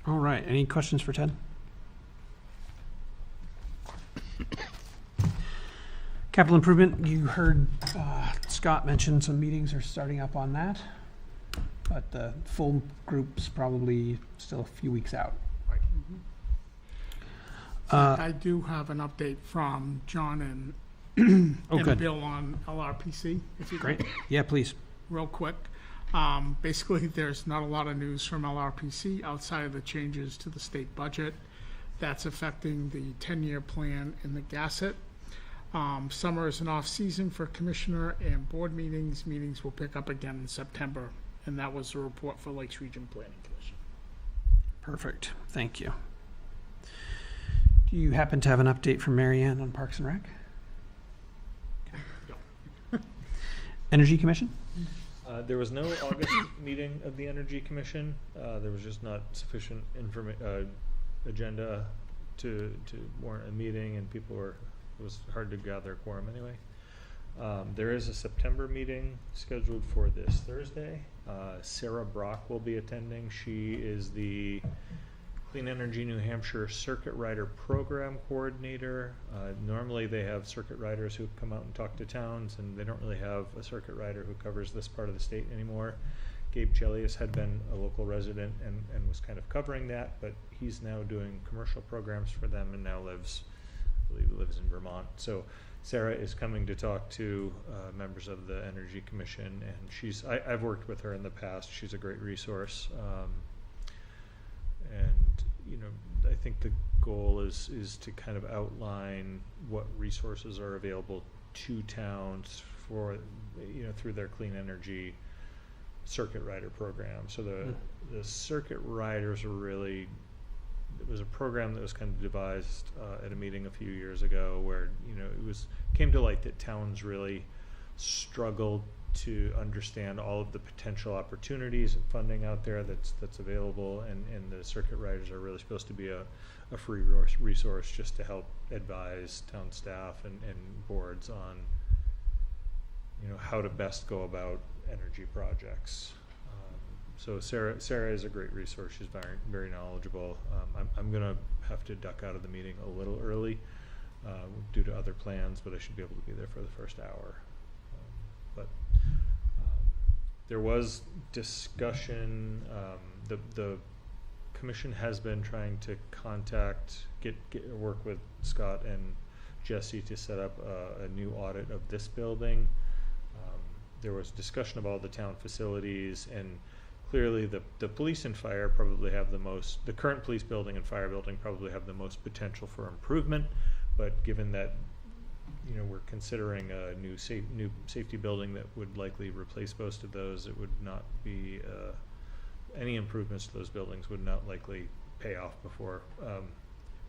All right. Any questions for Ted? Capital improvement, you heard Scott mention some meetings are starting up on that, but the full group's probably still a few weeks out. I do have an update from John and good. Bill on LRPC, if you Great. Yeah, please. real quick. Basically, there's not a lot of news from LRPC outside of the changes to the state budget that's affecting the 10-year plan in the Gasset. Summer is an off-season for commissioner and board meetings. Meetings will pick up again in September, and that was the report for Lakes Region Planning Commission. Perfect. Thank you. Do you happen to have an update from Mary Ann on Parks and Rec? Energy Commission? There was no August meeting of the Energy Commission. There was just not sufficient agenda to warrant a meeting, and it was hard to gather a quorum anyway. There is a September meeting scheduled for this Thursday. Sarah Brock will be attending. She is the Clean Energy New Hampshire Circuit Rider Program Coordinator. Normally they have circuit riders who come out and talk to towns, and they don't really have a circuit rider who covers this part of the state anymore. Gabe Chelius had been a local resident and was kind of covering that, but he's now doing commercial programs for them and now lives in Vermont. So Sarah is coming to talk to members of the Energy Commission, and I've worked with her in the past. She's a great resource. And I think the goal is to kind of outline what resources are available to towns for, through their clean energy circuit rider program. So the circuit riders are really it was a program that was kind of devised at a meeting a few years ago where, came to light that towns really struggled to understand all of the potential opportunities and funding out there that's available, and the circuit riders are really supposed to be a free resource just to help advise town staff and boards on how to best go about energy projects. So Sarah is a great resource. She's very, very knowledgeable. I'm gonna have to duck out of the meeting a little early due to other plans, but I should be able to be there for the first hour. There was discussion. The commission has been trying to work with Scott and Jesse to set up a new audit of this building. There was discussion of all the town facilities, and clearly the police and fire probably have the current police building and fire building probably have the most potential for improvement, but given that we're considering a new safety building that would likely replace most of those, it would not be any improvements to those buildings would not likely pay off before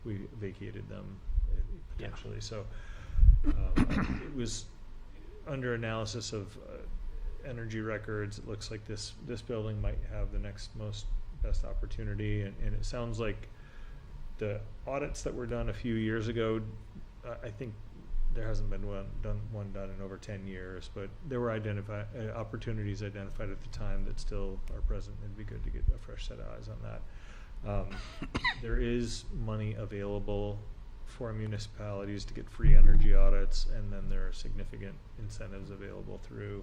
we vacated them potentially. So it was under analysis of energy records. It looks like this building might have the next best opportunity, and it sounds like the audits that were done a few years ago, I think there hasn't been one done in over 10 years, but there were opportunities identified at the time that still are present. It'd be good to get a fresh set of eyes on that. There is money available for municipalities to get free energy audits, and then there are significant incentives available through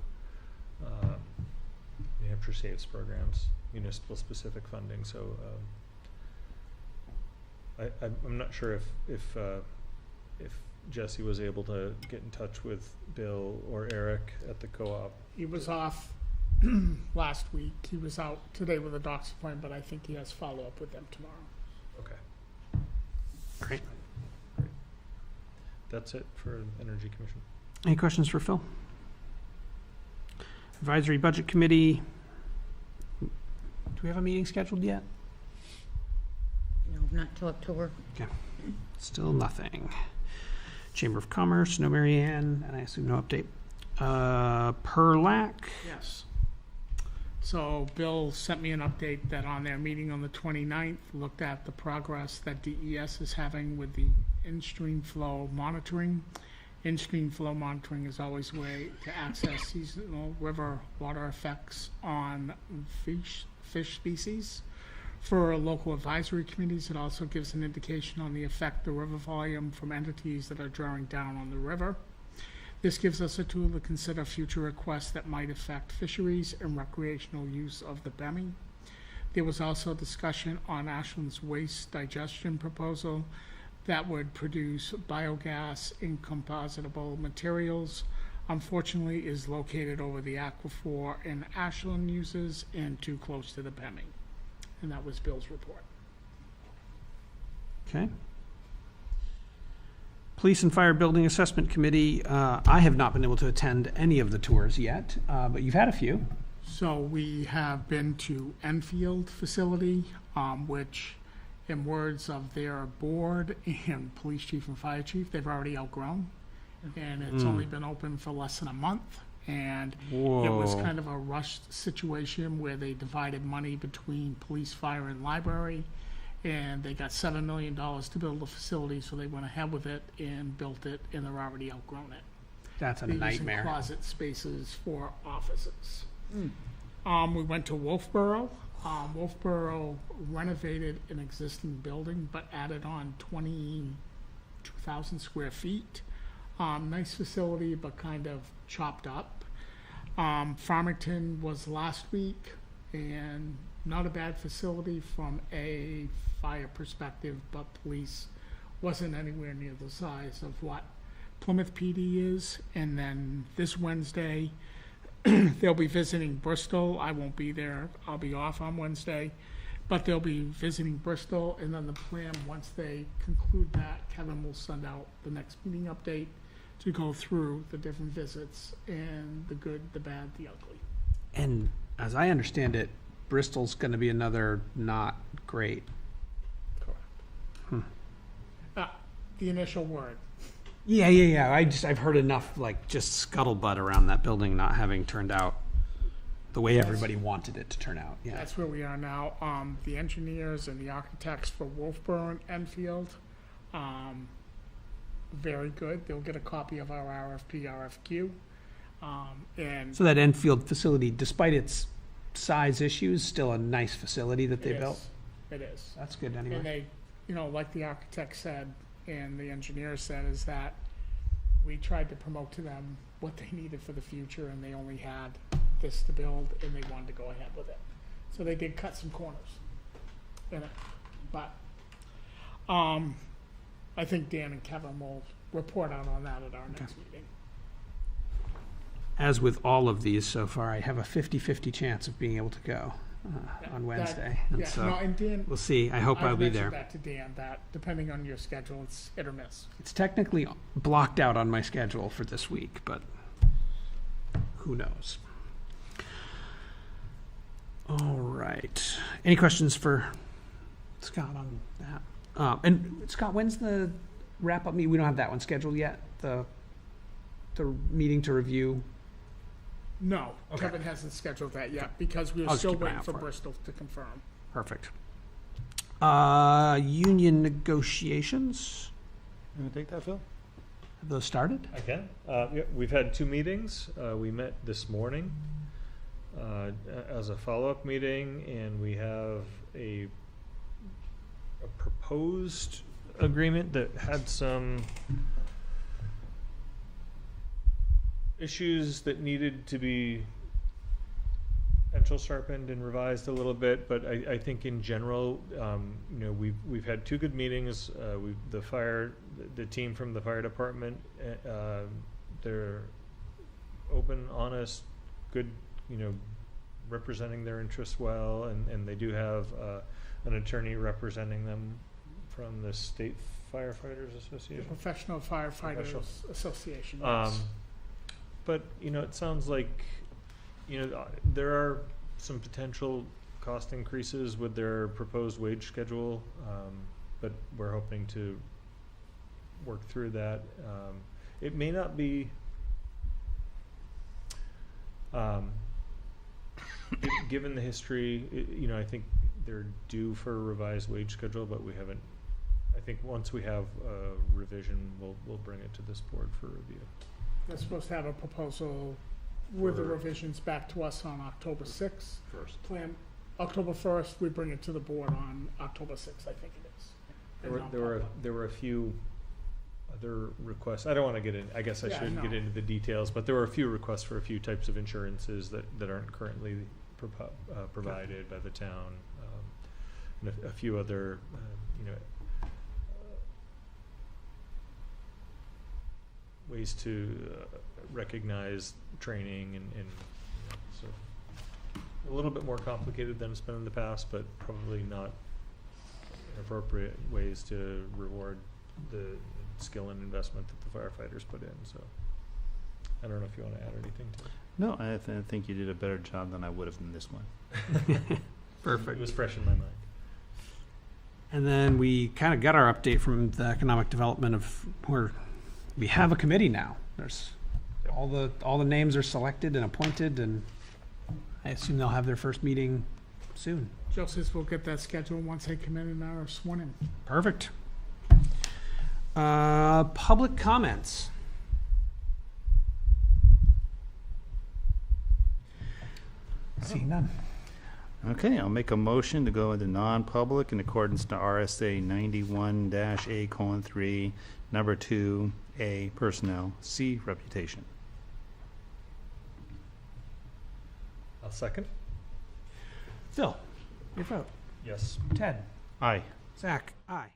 New Hampshire Saves programs, municipal specific funding. So I'm not sure if Jesse was able to get in touch with Bill or Eric at the co-op. He was off last week. He was out today with a doctor's appointment, but I think he has follow-up with them tomorrow. Okay. Great. That's it for Energy Commission. Any questions for Phil? Advisory Budget Committee. Do we have a meeting scheduled yet? No, not till October. Okay. Still nothing. Chamber of Commerce, no Mary Ann, and I assume no update. PERLAC. Yes. So Bill sent me an update that on their meeting on the 29th, looked at the progress that DES is having with the in-stream flow monitoring. In-stream flow monitoring is always a way to access seasonal river water effects on fish species. For local advisory committees, it also gives an indication on the effect the river volume from entities that are drawing down on the river. This gives us a tool to consider future requests that might affect fisheries and recreational use of the Bemmy. There was also discussion on Ashland's waste digestion proposal that would produce biogas in compositable materials. Unfortunately, is located over the aquifer in Ashland uses and too close to the Bemmy. And that was Bill's report. Okay. Police and Fire Building Assessment Committee. I have not been able to attend any of the tours yet, but you've had a few. So we have been to Enfield facility, which in words of their board and police chief and fire chief, they've already outgrown. And it's only been open for less than a month. And it was kind of a rushed situation where they divided money between police, fire, and library. And they got $7 million to build a facility, so they went ahead with it and built it, and they're already outgrown it. That's a They're nightmare. using closet spaces for offices. We went to Wolfboro. Wolfboro renovated an existing building, but added on 22,000 square feet. Nice facility, but kind of chopped up. Farmington was last week, and not a bad facility from a fire perspective, but police wasn't anywhere near the size of what Plymouth PD is. And then this Wednesday, they'll be visiting Bristol. I won't be there. I'll be off on Wednesday. But they'll be visiting Bristol, and then the plan, once they conclude that, Kevin will send out the next meeting update to go through the different visits and the good, the bad, the ugly. And as I understand it, Bristol's going to be another not great. Correct. The initial word. Yeah. I've heard enough, like, just scuttlebutt around that building not having turned out the way everybody wanted it to turn out. Yeah. That's where we are now. The engineers and the architects for Wolfboro and Enfield, very good. They'll get a copy of our RFP, RFQ. And So that Enfield facility, despite its size issues, still a nice facility that they built. It is. That's good And anyway. they, like the architect said and the engineer said, is that we tried to promote to them what they needed for the future, and they only had this to build, and they wanted to go ahead with it. So they did cut some corners in it. But I think Dan and Kevin will report out on that at our next meeting. As with all of these so far, I have a 50-50 chance of being able to go on Wednesday. And so And Dan, we'll see. I hope I'll be there. I've mentioned that to Dan, that depending on your schedule, it's hit or miss. It's technically blocked out on my schedule for this week, but who knows? All right. Any questions for Scott on that? And Scott, when's the wrap-up meeting? We don't have that one scheduled yet. The meeting to review. No, Okay. Kevin hasn't scheduled that yet because we I'll were just still keep an eye waiting out for for it. Bristol to confirm. Perfect. Union negotiations. You want to take that, Phil? Have those started? I can. Yeah, we've had 2 meetings. We met this morning as a follow-up meeting, and we have a proposed agreement that had some issues that needed to be pencil sharpened and revised a little bit, but I think in general, we've had 2 good meetings. The team from the fire department, they're open, honest, good, representing their interests well, and they do have an attorney representing them from the State Firefighters The Association. Professional Firefighters Professional. Association. Yes. But, it sounds like, there are some potential cost increases with their proposed wage schedule, but we're hoping to work through that. It may not be, given the history, I think they're due for a revised wage schedule, but we haven't. I think once we have a revision, we'll bring it to this board for review. They're supposed to have a proposal with the For- revisions back to us on October 6th. First. October 1st, we bring it to the board on October 6th, I think it is. There were a few other requests. I don't want to get in. I guess I Yeah, shouldn't no. get into the details, but there were a few requests for a few types of insurances that aren't currently provided by the town, and a few other, ways to recognize training and so a little bit more complicated than it's been in the past, but probably not inappropriate ways to reward the skill and investment that the firefighters put in. So I don't know if you want to add anything to it. No, I think you did a better job than I would have in this one. It was fresh in my mind. And then we kind of got our update from the economic development of where we have a committee now. There's all the names are selected and appointed, and I assume they'll have their first meeting soon. Joe says we'll get that scheduled once they come in and are sworn in. Perfect. Public comments. Seeing none. Okay, I'll make a motion to go into non-public in accordance to RSA 91-A:3, number 2, A, personnel, C, reputation. I'll second. Phil, your vote. Yes. Ted. Aye. Zach. Aye.